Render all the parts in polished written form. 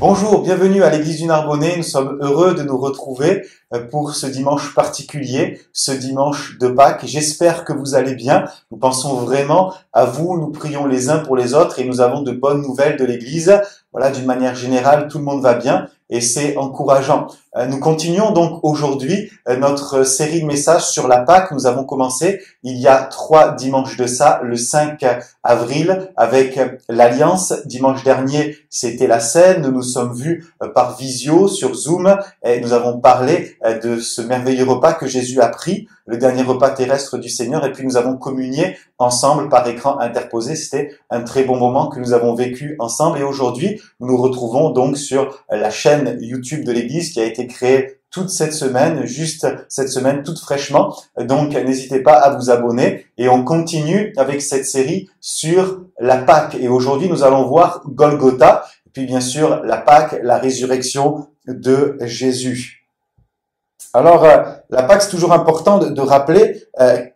Bonjour, bienvenue à l'église du Narbonnais. Nous sommes heureux de nous retrouver pour ce dimanche particulier, ce dimanche de Pâques. J'espère que vous allez bien. Nous pensons vraiment à vous, nous prions les uns pour les autres et nous avons de bonnes nouvelles de l'église. Voilà, d'une manière générale, tout le monde va bien et c'est encourageant. Nous continuons donc aujourd'hui notre série de messages sur la Pâques. Nous avons commencé il y a 3 dimanches de ça, le 5 avril avec l'Alliance. Dimanche dernier, c'était la Seine. Nous nous sommes vus par visio sur Zoom et nous avons parlé de ce merveilleux repas que Jésus a pris, le dernier repas terrestre du Seigneur, et puis nous avons communié ensemble par écran interposé. C'était un très bon moment que nous avons vécu ensemble et aujourd'hui, nous nous retrouvons donc sur la chaîne YouTube de l'Église qui a été créée toute cette semaine, juste cette semaine, toute fraîchement. Donc, n'hésitez pas à vous abonner et on continue avec cette série sur la Pâque. Et aujourd'hui, nous allons voir Golgotha, puis bien sûr la Pâque, la résurrection de Jésus. Alors, la Pâque, c'est toujours important de rappeler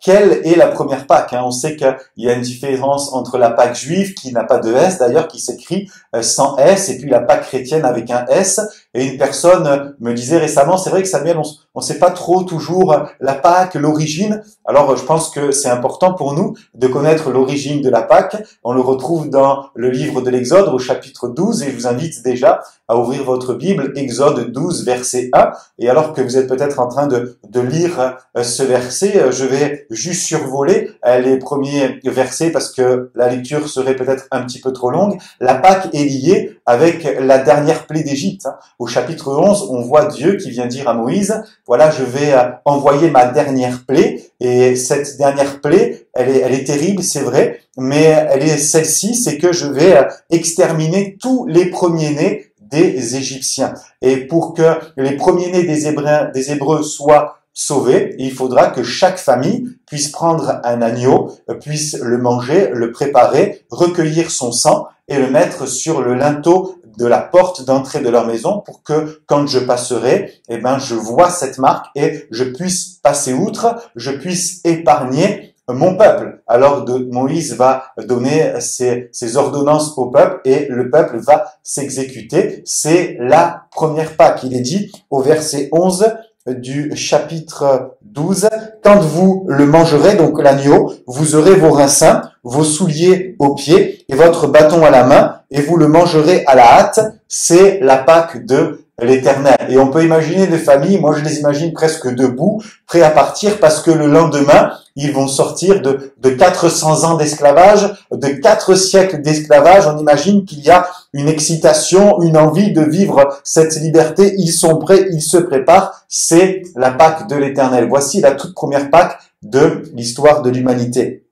quelle est la première Pâque. On sait qu'il y a une différence entre la Pâque juive, qui n'a pas de S d'ailleurs, qui s'écrit sans S, et puis la Pâque chrétienne avec un S. Et une personne me disait récemment, c'est vrai que Samuel, on sait pas trop toujours la Pâque, l'origine. Alors, je pense que c'est important pour nous de connaître l'origine de la Pâque. On le retrouve dans le livre de l'Exode au chapitre 12, et je vous invite déjà à ouvrir votre Bible, Exode 12, verset 1. Et alors que vous êtes peut-être en train de lire ce verset, je vais juste survoler les premiers versets parce que la lecture serait peut-être un petit peu trop longue. La Pâque est liée avec la dernière plaie d'Égypte. Au chapitre 11, on voit Dieu qui vient dire à Moïse, voilà, je vais envoyer ma dernière plaie. Et cette dernière plaie, elle est terrible, c'est vrai, mais elle est celle-ci, c'est que je vais exterminer tous les premiers-nés des Égyptiens. Et pour que les premiers-nés des Hébreux soient sauvés, il faudra que chaque famille puisse prendre un agneau, puisse le manger, le préparer, recueillir son sang et le mettre sur le linteau de la porte d'entrée de leur maison pour que quand je passerai, je vois cette marque et je puisse passer outre, je puisse épargner mon peuple. Alors Moïse va donner ses ordonnances au peuple et le peuple va s'exécuter. C'est la première Pâque. Il est dit au verset 11 du chapitre 12, quand vous le mangerez, donc l'agneau, vous aurez vos reins sains, vos souliers aux pieds et votre bâton à la main et vous le mangerez à la hâte. C'est la Pâque de l'Éternel. Et on peut imaginer des familles, moi je les imagine presque debout, prêts à partir parce que le lendemain, ils vont sortir de 400 ans d'esclavage, de 4 siècles d'esclavage. On imagine qu'il y a une excitation, une envie de vivre cette liberté. Ils sont prêts, ils se préparent. C'est la Pâque de l'Éternel. Voici la toute première Pâque de l'histoire de l'humanité.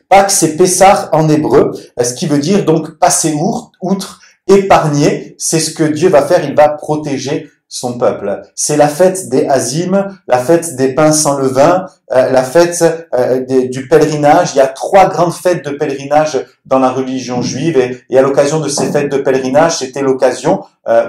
Pâque, c'est Pessah en hébreu, ce qui veut dire donc passer outre, épargner. C'est ce que Dieu va faire, il va protéger son peuple. C'est la fête des Hazim, la fête des pains sans levain, la fête du pèlerinage. Il y a 3 grandes fêtes de pèlerinage dans la religion juive et à l'occasion de ces fêtes de pèlerinage, c'était l'occasion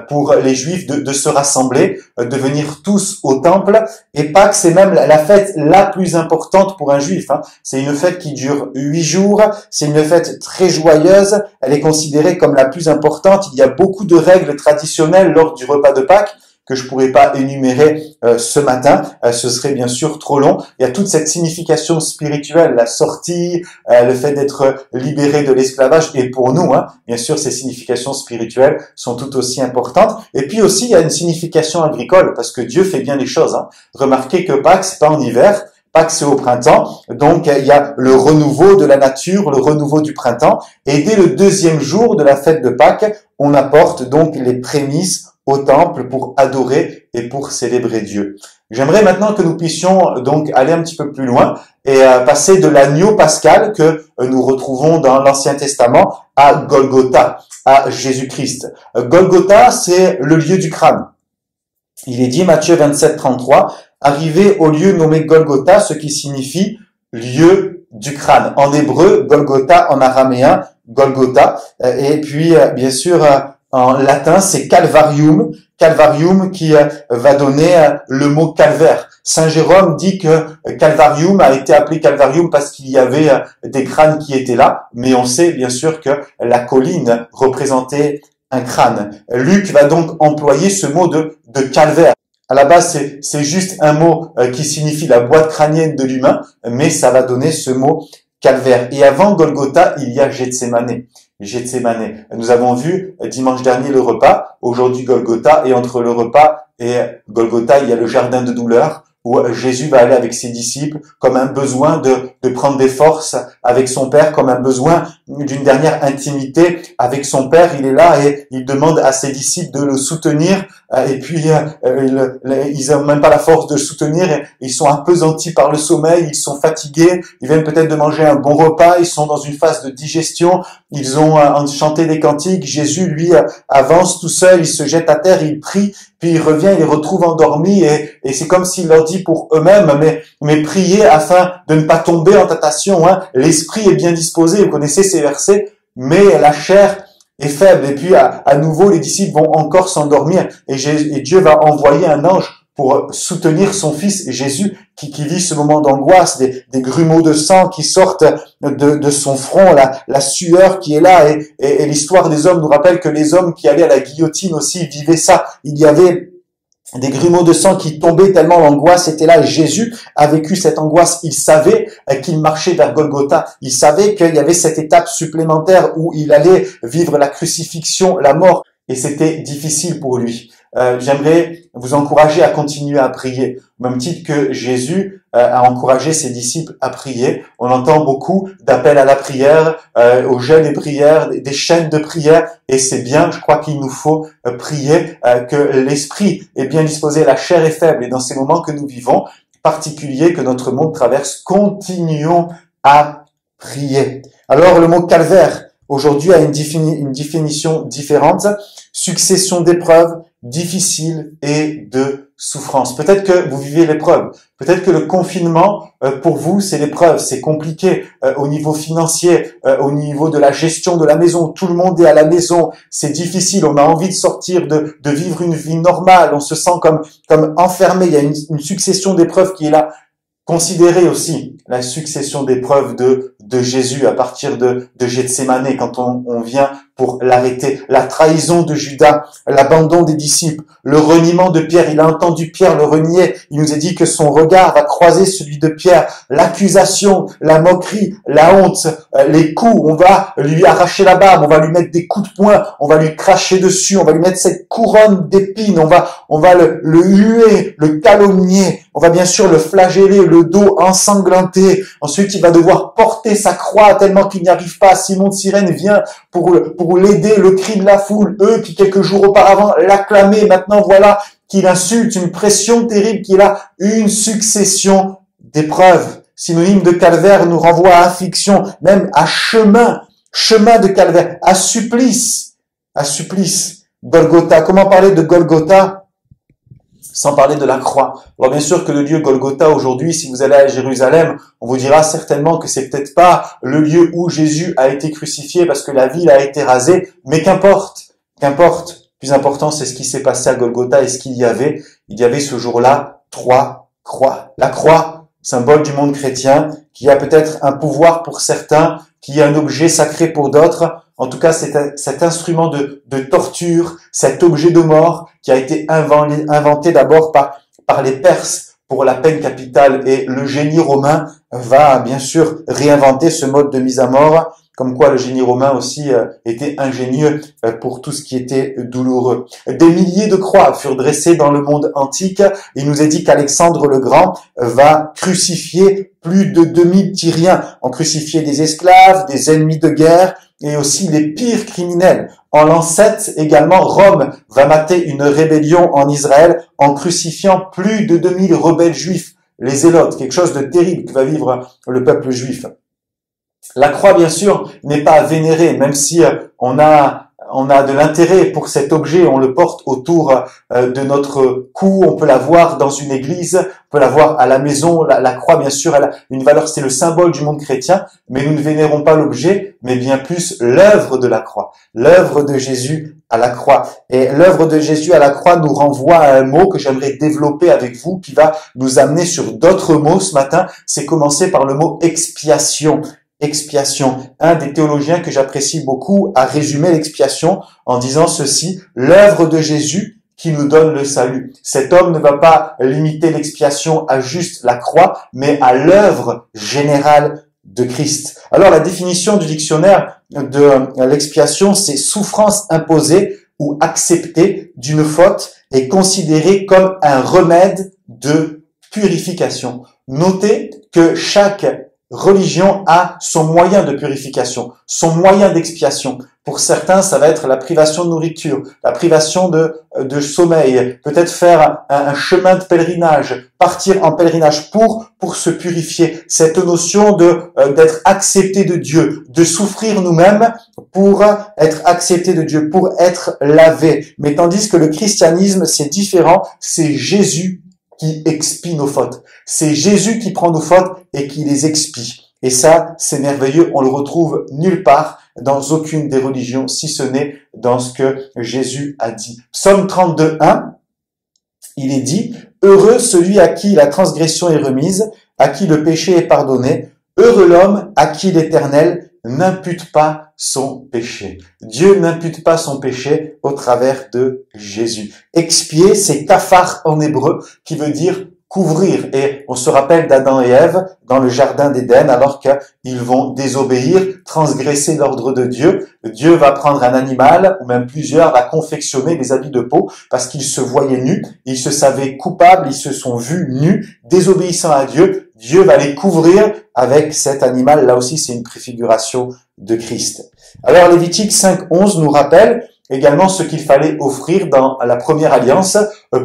pour les Juifs de se rassembler, de venir tous au temple. Et Pâques, c'est même la fête la plus importante pour un Juif. C'est une fête qui dure 8 jours. C'est une fête très joyeuse. Elle est considérée comme la plus importante. Il y a beaucoup de règles traditionnelles lors du repas de Pâques que je pourrais pas énumérer ce matin, ce serait bien sûr trop long. Il y a toute cette signification spirituelle, la sortie, le fait d'être libéré de l'esclavage, et pour nous, bien sûr, ces significations spirituelles sont tout aussi importantes. Et puis aussi, il y a une signification agricole, parce que Dieu fait bien les choses. Remarquez que Pâques, c'est pas en hiver, Pâques, c'est au printemps, donc il y a le renouveau de la nature, le renouveau du printemps, et dès le 2e jour de la fête de Pâques, on apporte donc les prémices au temple pour adorer et pour célébrer Dieu. J'aimerais maintenant que nous puissions donc aller un petit peu plus loin et passer de l'agneau pascal que nous retrouvons dans l'Ancien Testament à Golgotha, à Jésus-Christ. Golgotha, c'est le lieu du crâne. Il est dit, Matthieu 27, 33, « Arrivé au lieu nommé Golgotha, ce qui signifie lieu du crâne. » En hébreu, Golgotha, en araméen, Golgotha. Et puis, bien sûr, en latin, c'est Calvarium. Calvarium qui va donner le mot calvaire. Saint Jérôme dit que Calvarium a été appelé Calvarium parce qu'il y avait des crânes qui étaient là, mais on sait bien sûr que la colline représentait un crâne. Luc va donc employer ce mot de calvaire. À la base, c'est juste un mot qui signifie la boîte crânienne de l'humain, mais ça va donner ce mot calvaire. Et avant Golgotha, il y a Gethsémané. Gethsémané. Nous avons vu dimanche dernier le repas, aujourd'hui Golgotha, et entre le repas et Golgotha, il y a le jardin de douleur, où Jésus va aller avec ses disciples comme un besoin de prendre des forces avec son Père, comme un besoin d'une dernière intimité avec son Père. Il est là et il demande à ses disciples de le soutenir, et puis ils n'ont même pas la force de le soutenir, et ils sont appesantis par le sommeil, ils sont fatigués, ils viennent peut-être de manger un bon repas, ils sont dans une phase de digestion, ils ont chanté des cantiques. Jésus, lui, avance tout seul, il se jette à terre, il prie, puis il revient, il les retrouve endormis, et c'est comme s'il leur dit pour eux-mêmes, mais priez afin de ne pas tomber en tentation. Hein. L'esprit est bien disposé, vous connaissez ces versets, mais la chair est faible. Et puis à nouveau, les disciples vont encore s'endormir, et Dieu va envoyer un ange pour soutenir son fils Jésus qui vit ce moment d'angoisse, des grumeaux de sang qui sortent de son front, la sueur qui est là, et l'histoire des hommes nous rappelle que les hommes qui allaient à la guillotine aussi vivaient ça. Il y avait des grumeaux de sang qui tombaient tellement l'angoisse était là, et Jésus a vécu cette angoisse. Il savait qu'il marchait vers Golgotha, il savait qu'il y avait cette étape supplémentaire où il allait vivre la crucifixion, la mort, et c'était difficile pour lui. J'aimerais vous encourager à continuer à prier, au même titre que Jésus a encouragé ses disciples à prier. On entend beaucoup d'appels à la prière, aux jeûnes et prières, des chaînes de prière, et c'est bien, je crois qu'il nous faut prier, que l'esprit est bien disposé, la chair est faible, et dans ces moments que nous vivons, particuliers que notre monde traverse, continuons à prier. Alors le mot calvaire, aujourd'hui, a une définition différente, succession d'épreuves, difficile et de souffrance. Peut-être que vous vivez l'épreuve. Peut-être que le confinement, pour vous, c'est l'épreuve. C'est compliqué au niveau financier, au niveau de la gestion de la maison. Tout le monde est à la maison. C'est difficile. On a envie de sortir, de vivre une vie normale. On se sent comme enfermé. Il y a une succession d'épreuves qui est là. Considérez aussi la succession d'épreuves de Jésus à partir de Gethsémané quand on vient pour l'arrêter. La trahison de Judas, l'abandon des disciples, le reniement de Pierre. Il a entendu Pierre le renier. Il nous a dit que son regard va croiser celui de Pierre. L'accusation, la moquerie, la honte, les coups. On va lui arracher la barbe, on va lui mettre des coups de poing, on va lui cracher dessus, on va lui mettre cette couronne d'épines, on va le huer, le calomnier. On va bien sûr le flageller, le dos ensanglanté. Ensuite, il va devoir porter sa croix tellement qu'il n'y arrive pas. Simon de Cyrène vient pour l'aider, le cri de la foule. Eux qui, quelques jours auparavant, l'acclamaient. Maintenant, voilà qu'il insulte, une pression terrible, qu'il a une succession d'épreuves. Synonyme de calvaire nous renvoie à affliction, même à chemin de calvaire, à supplice. Golgotha. Comment parler de Golgotha sans parler de la croix? Alors bien sûr que le lieu Golgotha aujourd'hui, si vous allez à Jérusalem, on vous dira certainement que c'est peut-être pas le lieu où Jésus a été crucifié parce que la ville a été rasée, mais qu'importe. Plus important, c'est ce qui s'est passé à Golgotha et ce qu'il y avait. Il y avait ce jour-là 3 croix. La croix, symbole du monde chrétien, qui a peut-être un pouvoir pour certains, qui est un objet sacré pour d'autres. En tout cas, c'est cet instrument de torture, cet objet de mort qui a été inventé d'abord par les Perses pour la peine capitale, et le génie romain va bien sûr réinventer ce mode de mise à mort, comme quoi le génie romain aussi était ingénieux pour tout ce qui était douloureux. Des milliers de croix furent dressées dans le monde antique. Il nous est dit qu'Alexandre le Grand va crucifier plus de 2000 Tyriens. On crucifiait des esclaves, des ennemis de guerre, et aussi les pires criminels. En l'an 7, également, Rome va mater une rébellion en Israël en crucifiant plus de 2000 rebelles juifs, les zélotes, quelque chose de terrible que va vivre le peuple juif. La croix, bien sûr, n'est pas à vénérer, même si on a de l'intérêt pour cet objet, on le porte autour de notre cou, on peut la voir dans une église, on peut la voir à la maison. La croix, bien sûr, elle a une valeur, c'est le symbole du monde chrétien, mais nous ne vénérons pas l'objet, mais bien plus l'œuvre de la croix, l'œuvre de Jésus à la croix. Et l'œuvre de Jésus à la croix nous renvoie à un mot que j'aimerais développer avec vous, qui va nous amener sur d'autres mots ce matin. C'est commencer par le mot expiation. expiation. Un des théologiens que j'apprécie beaucoup a résumé l'expiation en disant ceci: l'œuvre de Jésus qui nous donne le salut. Cet homme ne va pas limiter l'expiation à juste la croix, mais à l'œuvre générale de Christ. Alors la définition du dictionnaire de l'expiation, c'est souffrance imposée ou acceptée d'une faute et considérée comme un remède de purification. Notez que chaque religion a son moyen de purification, son moyen d'expiation. Pour certains, ça va être la privation de nourriture, la privation de sommeil, peut-être faire un chemin de pèlerinage, partir en pèlerinage pour se purifier. Cette notion d'être accepté de Dieu, de souffrir nous-mêmes pour être accepté de Dieu, pour être lavé. Mais tandis que le christianisme, c'est différent, c'est Jésus qui expie nos fautes. C'est Jésus qui prend nos fautes et qui les expie. Et ça, c'est merveilleux. On le retrouve nulle part dans aucune des religions, si ce n'est dans ce que Jésus a dit. Psaume 32, 1, il est dit: heureux celui à qui la transgression est remise, à qui le péché est pardonné. Heureux l'homme à qui l'Éternel n'impute pas son péché. Dieu n'impute pas son péché au travers de Jésus. Expier, c'est kafar en hébreu, qui veut dire couvrir. Et on se rappelle d'Adam et Ève dans le jardin d'Éden, alors qu'ils vont désobéir, transgresser l'ordre de Dieu. Dieu va prendre un animal, ou même plusieurs, va confectionner des habits de peau, parce qu'ils se voyaient nus, ils se savaient coupables, ils se sont vus nus, désobéissant à Dieu. Dieu va les couvrir avec cet animal. Là aussi, c'est une préfiguration de Christ. Alors, Lévitique 5.11 nous rappelle également ce qu'il fallait offrir dans la première alliance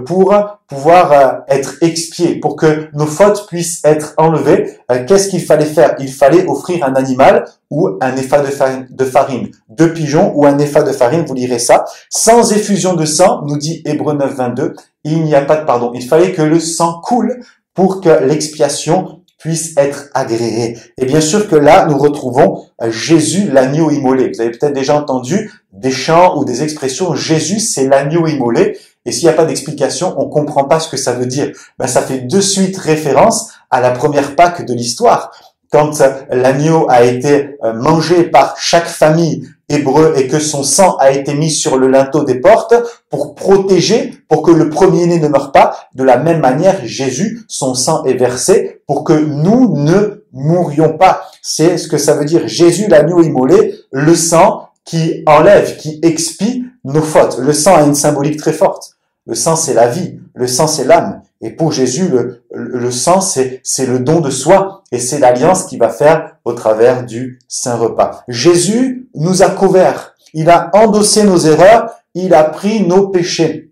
pour pouvoir être expié, pour que nos fautes puissent être enlevées. Qu'est-ce qu'il fallait faire? Il fallait offrir un animal ou un épha de farine, 2 pigeons ou un épha de farine, vous lirez ça. Sans effusion de sang, nous dit Hébreux 9.22, il n'y a pas de pardon. Il fallait que le sang coule pour que l'expiation puisse être agréée. Et bien sûr que là, nous retrouvons Jésus, l'agneau immolé. Vous avez peut-être déjà entendu des chants ou des expressions: Jésus, c'est l'agneau immolé. Et s'il n'y a pas d'explication, on comprend pas ce que ça veut dire. Ben, ça fait de suite référence à la première Pâque de l'histoire. Quand l'agneau a été mangé par chaque famille hébreu et que son sang a été mis sur le linteau des portes pour protéger, pour que le premier-né ne meure pas, de la même manière, Jésus, son sang est versé pour que nous ne mourions pas. C'est ce que ça veut dire. Jésus, l'agneau immolé, le sang qui enlève, qui expie nos fautes. Le sang a une symbolique très forte. Le sang, c'est la vie. Le sang, c'est l'âme. Et pour Jésus, le sang, c'est le don de soi. Et c'est l'alliance qu'il va faire au travers du Saint Repas. Jésus nous a couverts. Il a endossé nos erreurs. Il a pris nos péchés.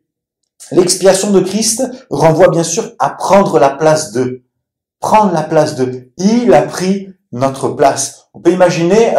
L'expiation de Christ renvoie bien sûr à prendre la place d'eux. Prendre la place d'eux. Il a pris notre place. On peut imaginer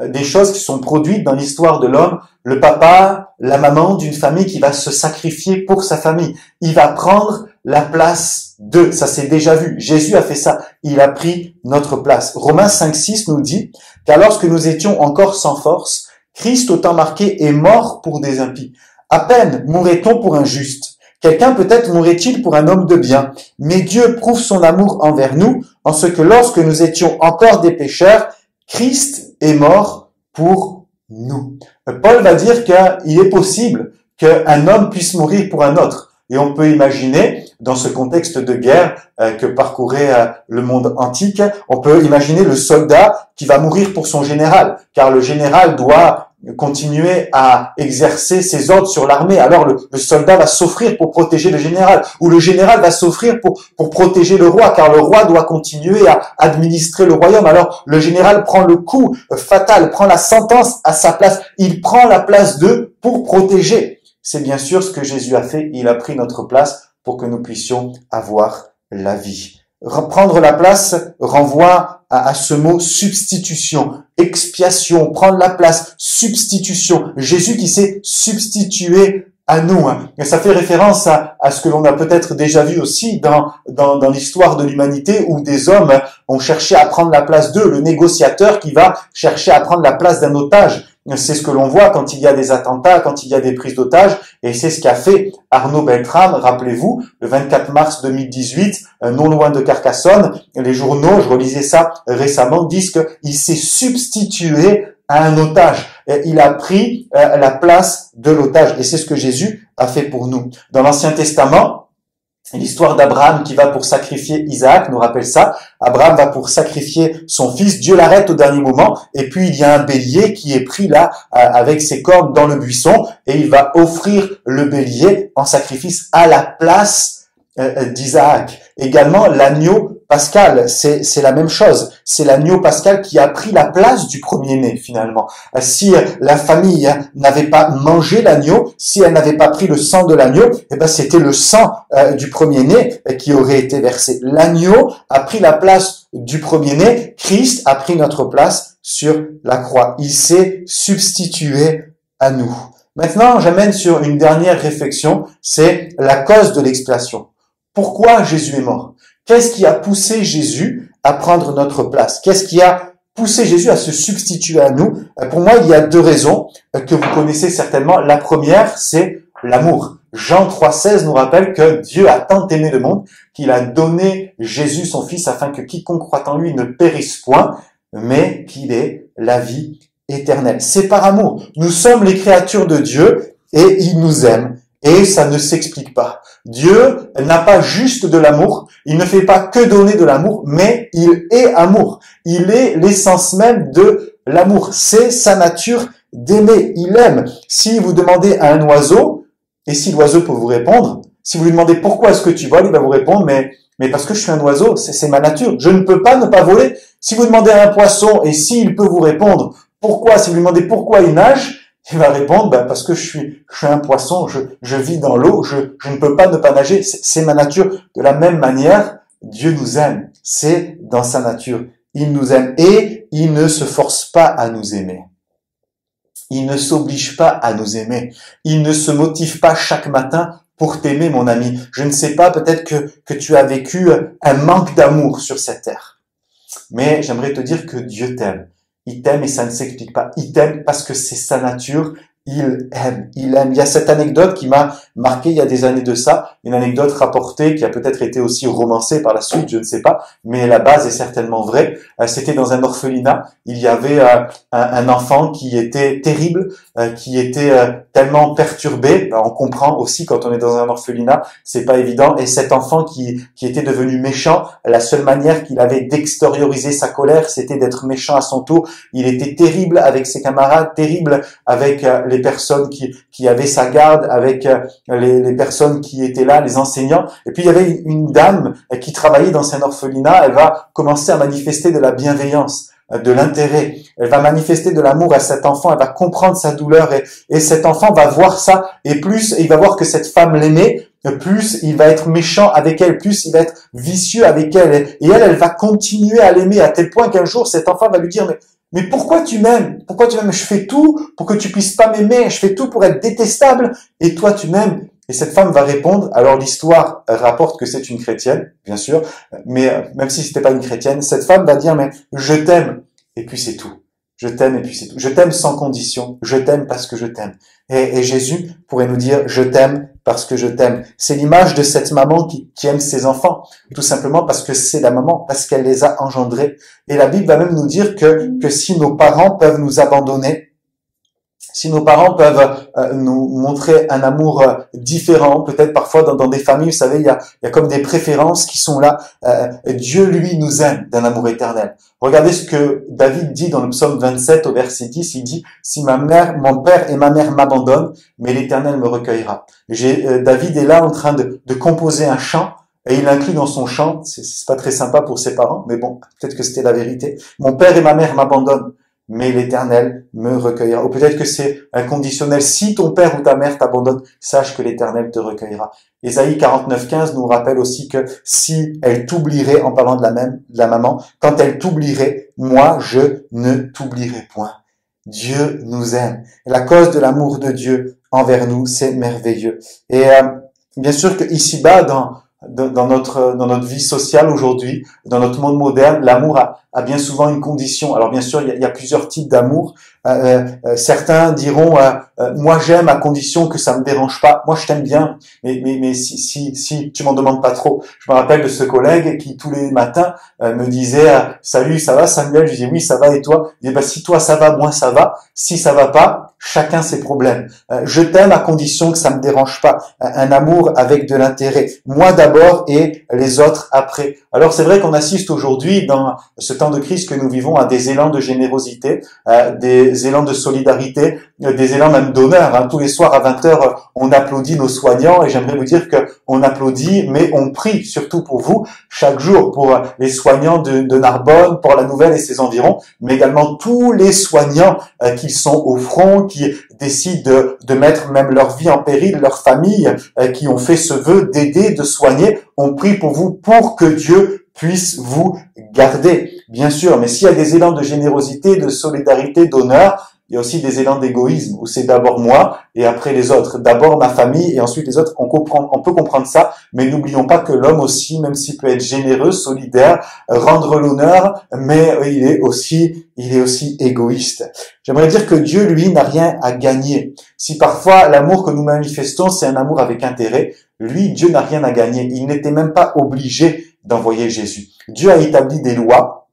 des choses qui sont produites dans l'histoire de l'homme. Le papa, la maman d'une famille qui va se sacrifier pour sa famille. Il va prendre la place d'eux. Ça s'est déjà vu. Jésus a fait ça. Il a pris notre place. Romains 5.6 nous dit: car lorsque nous étions encore sans force, Christ, au temps marqué, est mort pour des impies. À peine mourrait-on pour un juste. Quelqu'un peut-être mourrait-il pour un homme de bien. Mais Dieu prouve son amour envers nous, en ce que lorsque nous étions encore des pécheurs, Christ est mort pour nous. Paul va dire qu'il est possible qu'un homme puisse mourir pour un autre. Et on peut imaginer, dans ce contexte de guerre que parcourait le monde antique, on peut imaginer le soldat qui va mourir pour son général, car le général doit continuer à exercer ses ordres sur l'armée. Alors le soldat va s'offrir pour protéger le général, ou le général va s'offrir pour protéger le roi, car le roi doit continuer à administrer le royaume. Alors le général prend le coup fatal, prend la sentence à sa place, il prend la place d'eux pour protéger. C'est bien sûr ce que Jésus a fait, il a pris notre place pour que nous puissions avoir la vie. Prendre la place renvoie à ce mot substitution, expiation, prendre la place, substitution. Jésus qui s'est substitué à nous. Et ça fait référence à ce que l'on a peut-être déjà vu aussi dans l'histoire de l'humanité, où des hommes ont cherché à prendre la place d'eux, le négociateur qui va chercher à prendre la place d'un otage. c'est ce que l'on voit quand il y a des attentats, quand il y a des prises d'otages, et c'est ce qu'a fait Arnaud Beltrame, rappelez-vous, le 24 mars 2018, non loin de Carcassonne. Les journaux, je relisais ça récemment, disent qu'il s'est substitué à un otage. Il a pris la place de l'otage, et c'est ce que Jésus a fait pour nous. Dans l'Ancien Testament, l'histoire d'Abraham qui va pour sacrifier Isaac nous rappelle ça. Abraham va pour sacrifier son fils, Dieu l'arrête au dernier moment, et puis il y a un bélier qui est pris là avec ses cornes dans le buisson, et il va offrir le bélier en sacrifice à la place d'Isaac. Également l'agneau pascal, c'est la même chose. C'est l'agneau pascal qui a pris la place du premier-né finalement. Si la famille n'avait pas mangé l'agneau, si elle n'avait pas pris le sang de l'agneau, eh ben c'était le sang du premier-né qui aurait été versé. L'agneau a pris la place du premier-né. Christ a pris notre place sur la croix. Il s'est substitué à nous. Maintenant, j'amène sur une dernière réflexion, c'est la cause de l'expiation. Pourquoi Jésus est mort? Qu'est-ce qui a poussé Jésus à prendre notre place? Qu'est-ce qui a poussé Jésus à se substituer à nous? Pour moi, il y a deux raisons que vous connaissez certainement. La première, c'est l'amour. Jean 3,16 nous rappelle que Dieu a tant aimé le monde qu'il a donné Jésus, son Fils, afin que quiconque croit en lui ne périsse point, mais qu'il ait la vie éternelle. C'est par amour. Nous sommes les créatures de Dieu et il nous aime. Et ça ne s'explique pas. Dieu n'a pas juste de l'amour, il ne fait pas que donner de l'amour, mais il est amour. Il est l'essence même de l'amour. C'est sa nature d'aimer. Il aime. Si vous demandez à un oiseau, et si l'oiseau peut vous répondre, si vous lui demandez pourquoi est-ce que tu voles, il va vous répondre, mais parce que je suis un oiseau, c'est ma nature. Je ne peux pas ne pas voler. Si vous demandez à un poisson, et s'il peut vous répondre pourquoi, si vous lui demandez pourquoi il nage, il va répondre, parce que je suis un poisson, je vis dans l'eau, je ne peux pas ne pas nager, c'est ma nature. De la même manière, Dieu nous aime, c'est dans sa nature. Il nous aime et il ne se force pas à nous aimer. Il ne s'oblige pas à nous aimer. Il ne se motive pas chaque matin pour t'aimer, mon ami. Je ne sais pas, peut-être que tu as vécu un manque d'amour sur cette terre. Mais j'aimerais te dire que Dieu t'aime. Il t'aime et ça ne s'explique pas. Il t'aime parce que c'est sa nature. Il aime, il aime. Il y a cette anecdote qui m'a marqué il y a des années de ça, une anecdote rapportée qui a peut-être été aussi romancée par la suite, je ne sais pas, mais la base est certainement vraie. C'était dans un orphelinat. Il y avait un enfant qui était terrible, qui était tellement perturbé. On comprend aussi quand on est dans un orphelinat, c'est pas évident. Et cet enfant qui était devenu méchant, la seule manière qu'il avait d'extérioriser sa colère, c'était d'être méchant à son tour. Il était terrible avec ses camarades, terrible avec les personnes qui avaient sa garde, avec les personnes qui étaient là, les enseignants. Et puis il y avait une dame qui travaillait dans un orphelinat. Elle va commencer à manifester de la bienveillance, de l'intérêt. Elle va manifester de l'amour à cet enfant. Elle va comprendre sa douleur et cet enfant va voir ça. Et plus il va voir que cette femme l'aimait, plus il va être méchant avec elle, plus il va être vicieux avec elle. Et elle va continuer à l'aimer à tel point qu'un jour cet enfant va lui dire mais pourquoi tu m'aimes? Pourquoi tu m'aimes? Je fais tout pour que tu puisses pas m'aimer. Je fais tout pour être détestable. Et toi, tu m'aimes. Et cette femme va répondre. Alors, l'histoire rapporte que c'est une chrétienne, bien sûr. Mais même si c'était pas une chrétienne, cette femme va dire, mais je t'aime. Et puis c'est tout. Je t'aime et puis c'est tout. Je t'aime sans condition. Je t'aime parce que je t'aime. Et Jésus pourrait nous dire, je t'aime parce que je t'aime. C'est l'image de cette maman qui aime ses enfants, tout simplement parce que c'est la maman, parce qu'elle les a engendrés. Et la Bible va même nous dire que si nos parents peuvent nous abandonner, si nos parents peuvent nous montrer un amour différent, peut-être parfois dans des familles, vous savez, il y a comme des préférences qui sont là. Dieu, lui, nous aime d'un amour éternel. Regardez ce que David dit dans le psaume 27 au verset 10, il dit « Si mon père et ma mère m'abandonnent, mais l'Éternel me recueillera. » David est là en train de composer un chant, et il inclut dans son chant, c'est pas très sympa pour ses parents, mais bon, peut-être que c'était la vérité. « Mon père et ma mère m'abandonnent, mais l'Éternel me recueillera. » Ou peut-être que c'est un conditionnel. Si ton père ou ta mère t'abandonne, sache que l'Éternel te recueillera. Ésaïe 49,15 nous rappelle aussi que si elle t'oublierait, en parlant de la maman, quand elle t'oublierait, moi, je ne t'oublierai point. Dieu nous aime. Et la cause de l'amour de Dieu envers nous, c'est merveilleux. Et bien sûr que ici-bas, dans notre vie sociale aujourd'hui, dans notre monde moderne, l'amour a bien souvent une condition. Alors bien sûr, il y a plusieurs types d'amour. Certains diront moi j'aime à condition que ça me dérange pas. Moi je t'aime bien, mais si tu m'en demandes pas trop. Je me rappelle de ce collègue qui tous les matins me disait salut, ça va Samuel? Je disais oui, ça va, et toi? Il disait si toi ça va, moi ça va. Si ça va pas, chacun ses problèmes. Je t'aime à condition que ça me dérange pas. Un amour avec de l'intérêt. Moi d'abord et les autres après. Alors c'est vrai qu'on assiste aujourd'hui dans ce temps de crise que nous vivons à des élans de générosité, des élans de solidarité, des élans même d'honneur. Hein. Tous les soirs à 20h, on applaudit nos soignants, et j'aimerais vous dire que on applaudit, mais on prie surtout pour vous chaque jour, pour les soignants de Narbonne, pour la Nouvelle et ses environs, mais également tous les soignants qui sont au front, qui décident de mettre même leur vie en péril, leur famille, qui ont fait ce vœu d'aider, de soigner. On prie pour vous, pour que Dieu puisse vous garder, bien sûr. Mais s'il y a des élans de générosité, de solidarité, d'honneur, il y a aussi des élans d'égoïsme, où c'est d'abord moi et après les autres. D'abord ma famille et ensuite les autres. On peut comprendre ça, mais n'oublions pas que l'homme aussi, même s'il peut être généreux, solidaire, rendre l'honneur, mais il est aussi égoïste. J'aimerais dire que Dieu, lui, n'a rien à gagner. Si parfois l'amour que nous manifestons, c'est un amour avec intérêt, lui, Dieu n'a rien à gagner. Il n'était même pas obligé d'envoyer Jésus. Dieu a établi des lois,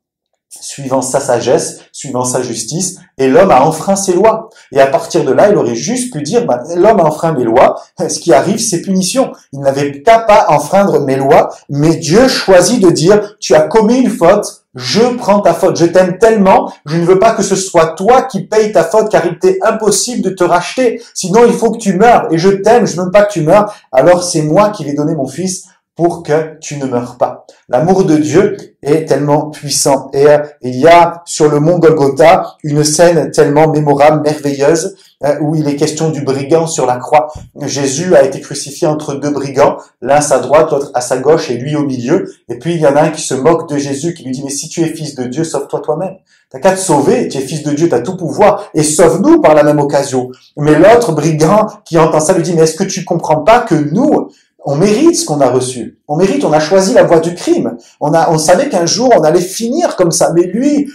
suivant sa sagesse, suivant sa justice, et l'homme a enfreint ses lois. Et à partir de là, il aurait juste pu dire, l'homme a enfreint mes lois, ce qui arrive, c'est punition. Il n'avait qu'à pas enfreindre mes lois, mais Dieu choisit de dire, tu as commis une faute, je prends ta faute, je t'aime tellement, je ne veux pas que ce soit toi qui payes ta faute, car il t'est impossible de te racheter, sinon il faut que tu meurs, et je t'aime, je ne veux pas que tu meurs, alors c'est moi qui vais donner mon fils pour que tu ne meurs pas. L'amour de Dieu est tellement puissant. Et il y a sur le mont Golgotha une scène tellement mémorable, merveilleuse, où il est question du brigand sur la croix. Jésus a été crucifié entre deux brigands, l'un à sa droite, l'autre à sa gauche, et lui au milieu. Et puis il y en a un qui se moque de Jésus, qui lui dit, mais si tu es fils de Dieu, sauve-toi toi-même. T'as qu'à te sauver, tu es fils de Dieu, t'as tout pouvoir, et sauve-nous par la même occasion. Mais l'autre brigand qui entend ça lui dit, mais est-ce que tu comprends pas que nous, on mérite ce qu'on a reçu. On a choisi la voie du crime. On savait qu'un jour on allait finir comme ça. Mais lui,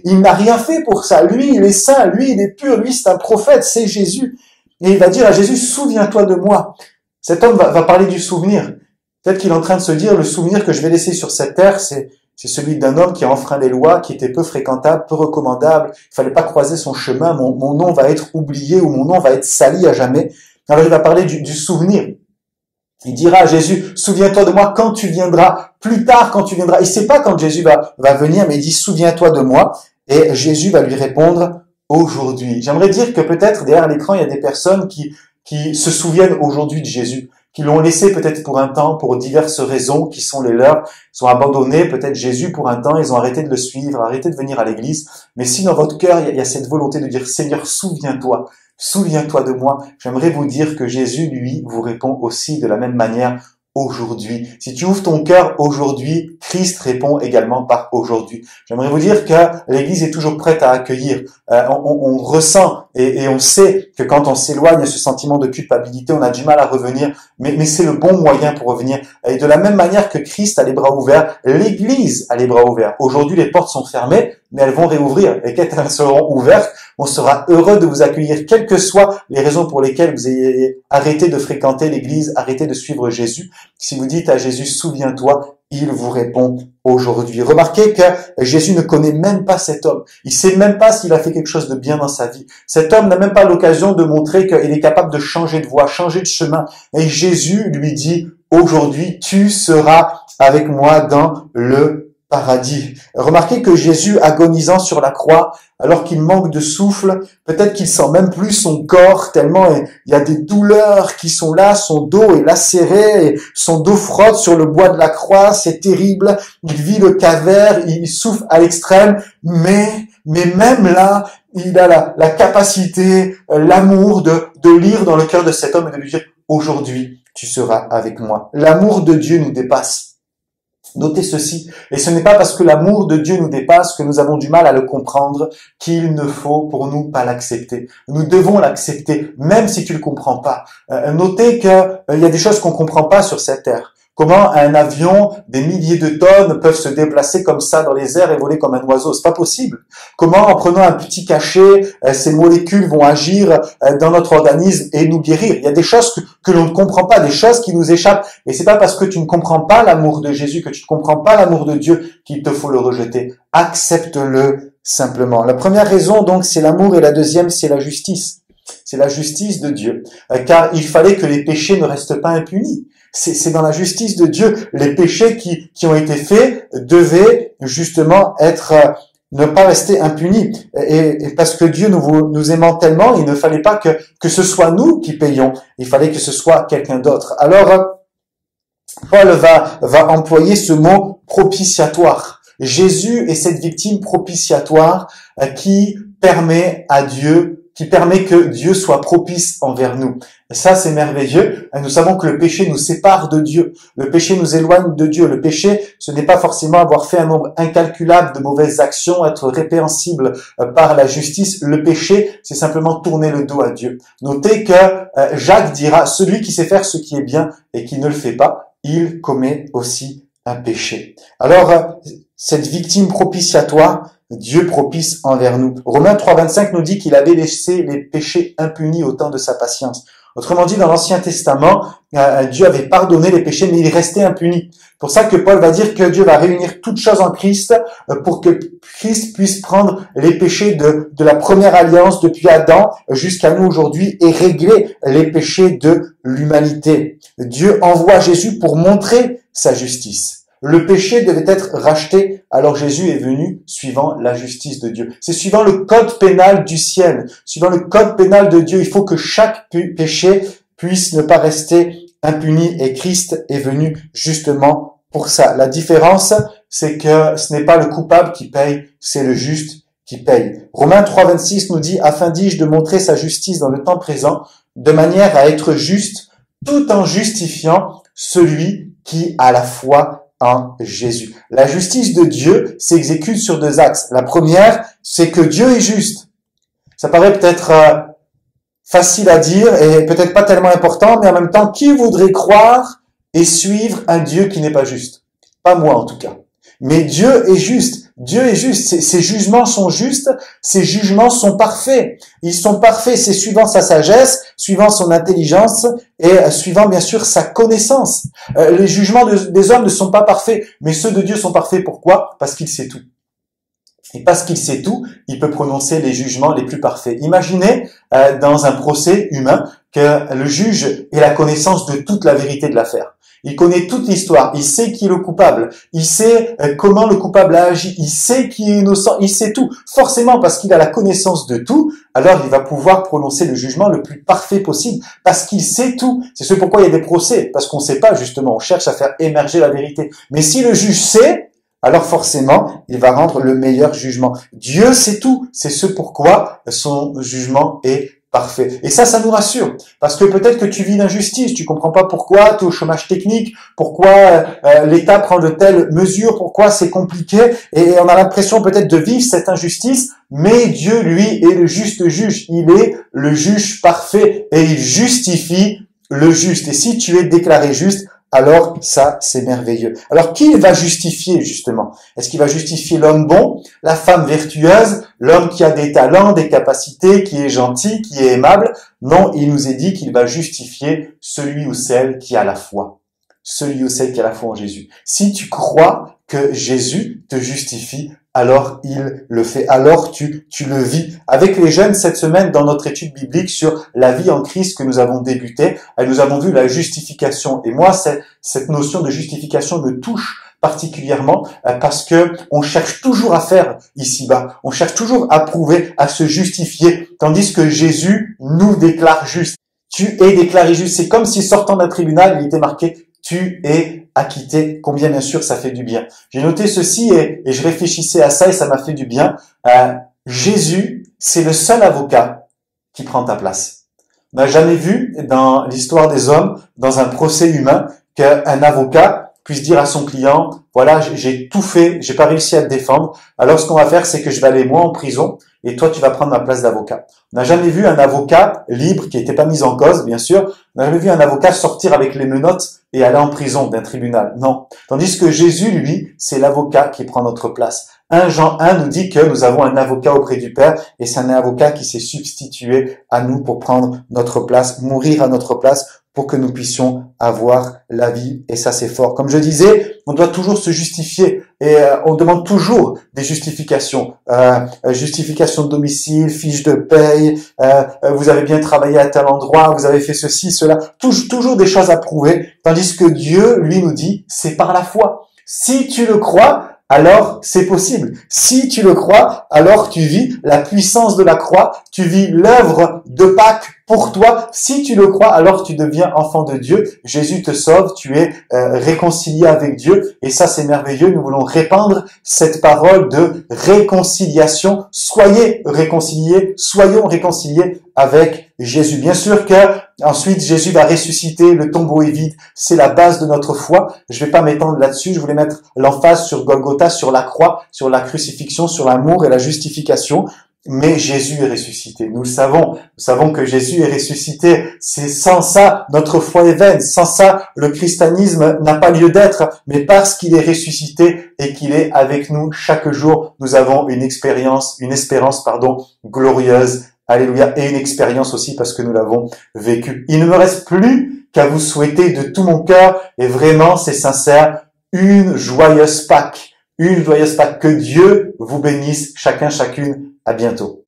il n'a rien fait pour ça. Lui, il est saint. Lui, il est pur. Lui, c'est un prophète. C'est Jésus. Et il va dire à Jésus, souviens-toi de moi. Cet homme va parler du souvenir. Peut-être qu'il est en train de se dire, le souvenir que je vais laisser sur cette terre, c'est celui d'un homme qui a enfreint les lois, qui était peu fréquentable, peu recommandable. Il fallait pas croiser son chemin. Mon nom va être oublié, ou mon nom va être sali à jamais. Alors il va parler du souvenir. Il dira à Jésus, souviens-toi de moi quand tu viendras, plus tard quand tu viendras. Il sait pas quand Jésus va venir, mais il dit, souviens-toi de moi. Et Jésus va lui répondre, aujourd'hui. J'aimerais dire que peut-être derrière l'écran, il y a des personnes qui se souviennent aujourd'hui de Jésus, qui l'ont laissé peut-être pour un temps, pour diverses raisons qui sont les leurs. Ils ont abandonné peut-être Jésus pour un temps, ils ont arrêté de le suivre, arrêté de venir à l'église. Mais si dans votre cœur, il y a cette volonté de dire, Seigneur, souviens-toi. Souviens-toi de moi. J'aimerais vous dire que Jésus, lui, vous répond aussi de la même manière aujourd'hui. Si tu ouvres ton cœur aujourd'hui, Christ répond également par aujourd'hui. J'aimerais vous dire que l'Église est toujours prête à accueillir. On ressent et on sait que quand on s'éloigne, ce sentiment de culpabilité, on a du mal à revenir, mais c'est le bon moyen pour revenir. Et de la même manière que Christ a les bras ouverts, l'Église a les bras ouverts. Aujourd'hui, les portes sont fermées, mais elles vont réouvrir. Et quand elles seront ouvertes, on sera heureux de vous accueillir, quelles que soient les raisons pour lesquelles vous ayez arrêté de fréquenter l'Église, arrêté de suivre Jésus. Si vous dites à Jésus, souviens-toi, il vous répond aujourd'hui. Remarquez que Jésus ne connaît même pas cet homme. Il sait même pas s'il a fait quelque chose de bien dans sa vie. Cet homme n'a même pas l'occasion de montrer qu'il est capable de changer de voie, changer de chemin. Et Jésus lui dit, aujourd'hui, tu seras avec moi dans le paradis. Remarquez que Jésus, agonisant sur la croix, alors qu'il manque de souffle, peut-être qu'il sent même plus son corps, tellement il y a des douleurs qui sont là, son dos est lacéré, et son dos frotte sur le bois de la croix, c'est terrible, il vit le calvaire, il souffre à l'extrême, mais même là, il a la capacité, l'amour de lire dans le cœur de cet homme et de lui dire, aujourd'hui, tu seras avec moi. L'amour de Dieu nous dépasse. Notez ceci, et ce n'est pas parce que l'amour de Dieu nous dépasse que nous avons du mal à le comprendre qu'il ne faut pour nous pas l'accepter. Nous devons l'accepter, même si tu le comprends pas. Notez qu'il y a des choses qu'on comprend pas sur cette terre. Comment un avion, des milliers de tonnes peuvent se déplacer comme ça dans les airs et voler comme un oiseau? C'est pas possible. Comment, en prenant un petit cachet, ces molécules vont agir dans notre organisme et nous guérir? Il y a des choses que l'on ne comprend pas, des choses qui nous échappent. Et c'est pas parce que tu ne comprends pas l'amour de Jésus, que tu ne comprends pas l'amour de Dieu, qu'il te faut le rejeter. Accepte-le simplement. La première raison, donc, c'est l'amour, et la deuxième, c'est la justice. C'est la justice de Dieu. Car il fallait que les péchés ne restent pas impunis. C'est dans la justice de Dieu. Les péchés qui ont été faits devaient justement ne pas rester impunis. Et parce que Dieu nous aimant tellement, il ne fallait pas que ce soit nous qui payions. Il fallait que ce soit quelqu'un d'autre. Alors, Paul va employer ce mot propitiatoire. Jésus est cette victime propitiatoire qui permet que Dieu soit propice envers nous. Et ça, c'est merveilleux. Nous savons que le péché nous sépare de Dieu. Le péché nous éloigne de Dieu. Le péché, ce n'est pas forcément avoir fait un nombre incalculable de mauvaises actions, être répréhensible par la justice. Le péché, c'est simplement tourner le dos à Dieu. Notez que Jacques dira, celui qui sait faire ce qui est bien et qui ne le fait pas, il commet aussi un péché. Alors, cette victime propitiatoire, Dieu propice envers nous. Romains 3,25 nous dit qu'il avait laissé les péchés impunis au temps de sa patience. Autrement dit, dans l'Ancien Testament, Dieu avait pardonné les péchés, mais il restait impuni. C'est pour ça que Paul va dire que Dieu va réunir toutes choses en Christ pour que Christ puisse prendre les péchés de la première alliance depuis Adam jusqu'à nous aujourd'hui et régler les péchés de l'humanité. Dieu envoie Jésus pour montrer sa justice. Le péché devait être racheté, alors Jésus est venu suivant la justice de Dieu. C'est suivant le code pénal du ciel, suivant le code pénal de Dieu. Il faut que chaque péché puisse ne pas rester impuni, et Christ est venu justement pour ça. La différence, c'est que ce n'est pas le coupable qui paye, c'est le juste qui paye. Romains 3,26 nous dit, afin, dis-je, de montrer sa justice dans le temps présent, de manière à être juste, tout en justifiant celui qui a la foi en Jésus. La justice de Dieu s'exécute sur deux axes. La première, c'est que Dieu est juste. Ça paraît peut-être facile à dire et peut-être pas tellement important, mais en même temps, qui voudrait croire et suivre un Dieu qui n'est pas juste? Pas moi en tout cas. Mais Dieu est juste. Dieu est juste. Ses jugements sont justes. Ses jugements sont parfaits. Ils sont parfaits. C'est suivant sa sagesse, suivant son intelligence et suivant bien sûr sa connaissance. Les jugements des hommes ne sont pas parfaits, mais ceux de Dieu sont parfaits. Pourquoi? Parce qu'il sait tout. Et parce qu'il sait tout, il peut prononcer les jugements les plus parfaits. Imaginez dans un procès humain que le juge ait la connaissance de toute la vérité de l'affaire. Il connaît toute l'histoire, il sait qui est le coupable, il sait comment le coupable a agi, il sait qui est innocent, il sait tout. Forcément, parce qu'il a la connaissance de tout, alors il va pouvoir prononcer le jugement le plus parfait possible, parce qu'il sait tout. C'est ce pourquoi il y a des procès, parce qu'on ne sait pas justement, on cherche à faire émerger la vérité. Mais si le juge sait, alors forcément, il va rendre le meilleur jugement. Dieu sait tout, c'est ce pourquoi son jugement est parfait. Et ça nous rassure. Parce que peut-être que tu vis l'injustice, tu comprends pas pourquoi tu es au chômage technique, pourquoi l'État prend de telles mesures, pourquoi c'est compliqué, et on a l'impression peut-être de vivre cette injustice, mais Dieu, lui, est le juste juge. Il est le juge parfait et il justifie le juste. Et si tu es déclaré juste, alors ça, c'est merveilleux. Alors, qui va justifier, justement? Est-ce qu'il va justifier l'homme bon, la femme vertueuse, l'homme qui a des talents, des capacités, qui est gentil, qui est aimable? Non, il nous est dit qu'il va justifier celui ou celle qui a la foi. Celui ou celle qui a la foi en Jésus. Si tu crois que Jésus te justifie, alors il le fait, alors tu le vis. Avec les jeunes, cette semaine, dans notre étude biblique sur la vie en Christ que nous avons débuté, nous avons vu la justification. Et moi, cette notion de justification me touche particulièrement parce que on cherche toujours à faire ici-bas. On cherche toujours à prouver, à se justifier, tandis que Jésus nous déclare juste. Tu es déclaré juste. C'est comme si sortant d'un tribunal, il était marqué « Tu es acquitté ». Combien, bien sûr, ça fait du bien. J'ai noté ceci et je réfléchissais à ça et ça m'a fait du bien. Jésus, c'est le seul avocat qui prend ta place. On n'a jamais vu dans l'histoire des hommes, dans un procès humain, qu'un avocat puisse dire à son client « Voilà, j'ai tout fait, j'ai pas réussi à te défendre. Alors ce qu'on va faire, c'est que je vais aller moi en prison et toi tu vas prendre ma place d'avocat. On n'a jamais vu un avocat libre qui n'était pas mis en cause, bien sûr. On n'a jamais vu un avocat sortir avec les menottes et aller en prison d'un tribunal. Non. Tandis que Jésus, lui, c'est l'avocat qui prend notre place. 1 Jean 1 nous dit que nous avons un avocat auprès du Père et c'est un avocat qui s'est substitué à nous pour prendre notre place, mourir à notre place pour que nous puissions avoir la vie. Et ça, c'est fort. Comme je disais, on doit toujours se justifier et on demande toujours des justifications. Justification de domicile, fiche de paye, vous avez bien travaillé à tel endroit, vous avez fait ceci, cela. Toujours des choses à prouver. Tandis que Dieu, lui, nous dit, c'est par la foi. Si tu le crois, alors c'est possible. Si tu le crois, alors tu vis la puissance de la croix, tu vis l'œuvre de Pâques pour toi. Si tu le crois, alors tu deviens enfant de Dieu. Jésus te sauve, tu es réconcilié avec Dieu. Et ça, c'est merveilleux. Nous voulons répandre cette parole de réconciliation. Soyez réconciliés, soyons réconciliés avec Jésus. Bien sûr que ensuite Jésus va ressusciter, le tombeau est vide. C'est la base de notre foi. Je vais pas m'étendre là-dessus. Je voulais mettre l'emphase sur Golgotha, sur la croix, sur la crucifixion, sur l'amour et la justification. Mais Jésus est ressuscité. Nous le savons. Nous savons que Jésus est ressuscité. C'est sans ça, notre foi est vaine. Sans ça, le christianisme n'a pas lieu d'être. Mais parce qu'il est ressuscité et qu'il est avec nous chaque jour, nous avons une espérance, glorieuse. Alléluia. Et une expérience aussi parce que nous l'avons vécu. Il ne me reste plus qu'à vous souhaiter de tout mon cœur, et vraiment, c'est sincère, une joyeuse Pâques. Une joyeuse Pâques. Que Dieu vous bénisse chacun, chacune. À bientôt.